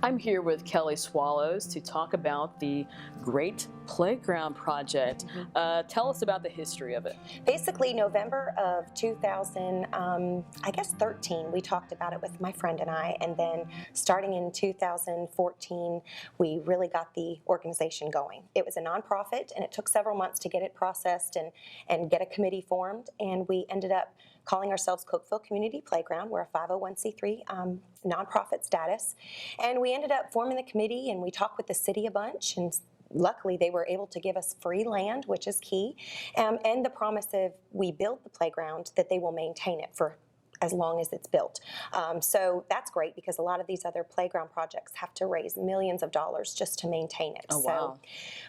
I'm here with Kelly Swallows to talk about the Great Playground Project. Tell us about the history of it. Basically, November of 13, we talked about it with my friend and I, and then starting in 2014, we really got the organization going. It was a nonprofit, and it took several months to get it processed and get a committee formed, and we ended up calling ourselves Cookeville Community Playground. We're a 501c3 nonprofit status, and we ended up forming the committee, and we talked with the city a bunch, and luckily they were able to give us free land, which is key, and the promise of we build the playground that they will maintain it for as long as it's built. So that's great because a lot of these other playground projects have to raise millions of dollars just to maintain it. Oh, so wow.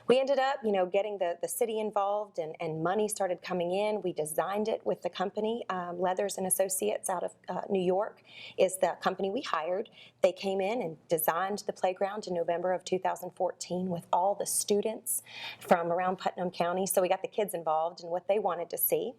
we ended up, getting the city involved and money started coming in. We designed it with the company, Leathers and Associates out of New York is the company we hired. They came in and designed the playground in November of 2014 with all the students from around Putnam County. So we got the kids involved in what they wanted to see.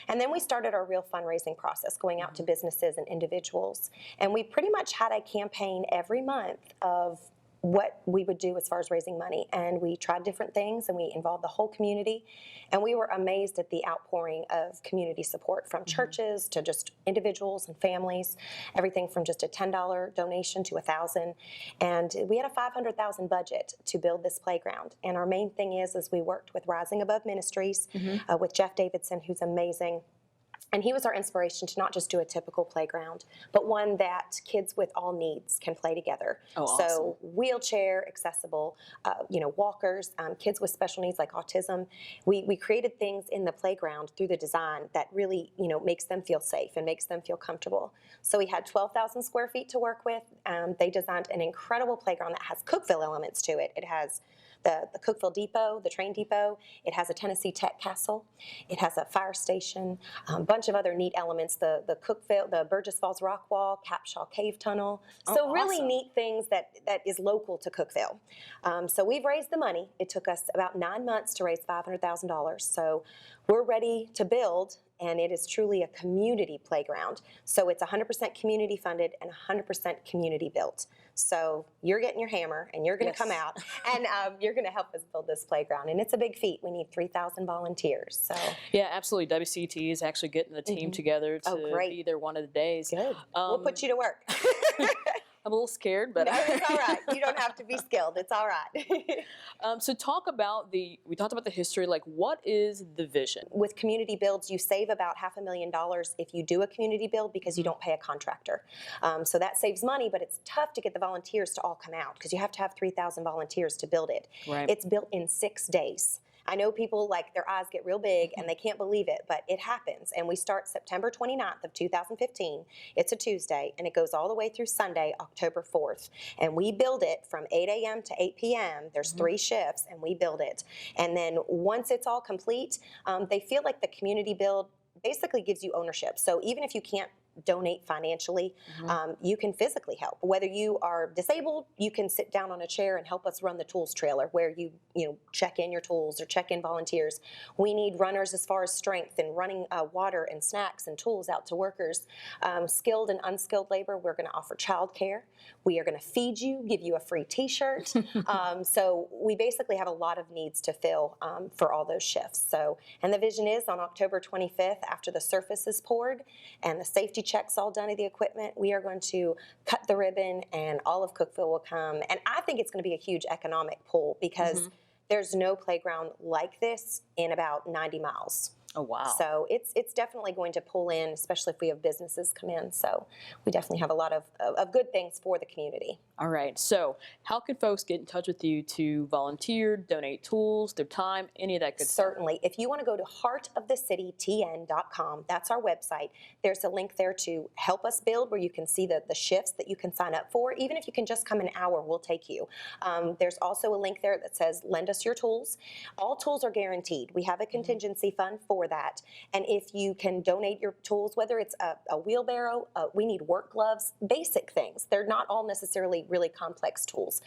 And then we started our real fundraising process, going out to businesses and individuals. And we pretty much had a campaign every month of what we would do as far as raising money. And we tried different things, and we involved the whole community. And we were amazed at the outpouring of community support from churches to just individuals and families, everything from just a $10 donation to $1,000. And we had a $500,000 budget to build this playground. And our main thing is we worked with Rising Above Ministries, with Jeff Davidson, who's amazing. And he was our inspiration to not just do a typical playground, but one that kids with all needs can play together. Oh, so awesome. wheelchair accessible, walkers, kids with special needs like autism. We created things in the playground through the design that really, makes them feel safe and makes them feel comfortable. So we had 12,000 square feet to work with. They designed an incredible playground that has Cookeville elements to it. It has the Cookeville Depot, the train depot. It has a Tennessee Tech Castle. It has a fire station, a bunch of other neat elements, the Cookeville, the Burgess Falls Rock Wall, Capshaw Cave Tunnel. So really awesome. neat things that is local to Cookeville. So we've raised the money. It took us about 9 months to raise $500,000. So we're ready to build, and it is truly a community playground. So it's 100% community funded and 100% community built. So you're getting your hammer, and you're going to come out, and you're going to help us build this playground. And it's a big feat. We need 3,000 volunteers. So Yeah, absolutely. WCTE is actually getting the team together to be there one of the days. good. We'll put you to work. I'm a little scared, but No, it's all right. You don't have to be skilled. It's all right. So we talked about the history, like what is the vision? With community builds, you save about $500,000 if you do a community build because you don't pay a contractor. So that saves money, but it's tough to get the volunteers to all come out because you have to have 3,000 volunteers to build it. Right. It's built in 6 days. I know people, their eyes get real big and they can't believe it, but it happens. And we start September 29th of 2015. It's a Tuesday, and it goes all the way through Sunday, October 4th. And we build it from 8 a.m. to 8 p.m. There's 3 shifts, and we build it. And then once it's all complete, they feel like the community build basically gives you ownership. So even if you can't donate financially, you can physically help. Whether you are disabled, you can sit down on a chair and help us run the tools trailer where you check in your tools or check in volunteers. We need runners as far as strength and running water and snacks and tools out to workers. Skilled and unskilled labor, we're going to offer childcare. We are going to feed you, give you a free t-shirt. So we basically have a lot of needs to fill for all those shifts. So, and the vision is on October 25th, after the surface is poured and the safety checks all done of the equipment, we are going to cut the ribbon, and all of Cookeville will come. And I think it's going to be a huge economic pull because there's no playground like this in about 90 miles. Oh, wow. So it's definitely going to pull in, especially if we have businesses come in. So we definitely have a lot of good things for the community. All right. So how can folks get in touch with you to volunteer, donate tools, their time, any of that good stuff? Certainly. If you want to go to heartofthecitytn.com, that's our website. There's a link there to help us build where you can see the shifts that you can sign up for. Even if you can just come an hour, we'll take you. There's also a link there that says lend us your tools. All tools are guaranteed. We have a contingency fund for for that. And if you can donate your tools, whether it's a wheelbarrow, we need work gloves, basic things. They're not all necessarily really complex tools.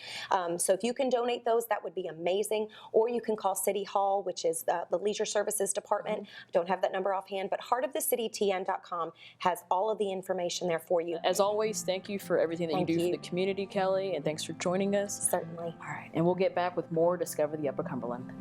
So if you can donate those, that would be amazing. Or you can call City Hall, which is the Leisure Services Department. I don't have that number offhand, but heartofthecitytn.com has all of the information there for you. As always, thank you for everything that you do for the community, Kelly, and thanks for joining us. Certainly. All right, and we'll get back with more Discover the Upper Cumberland.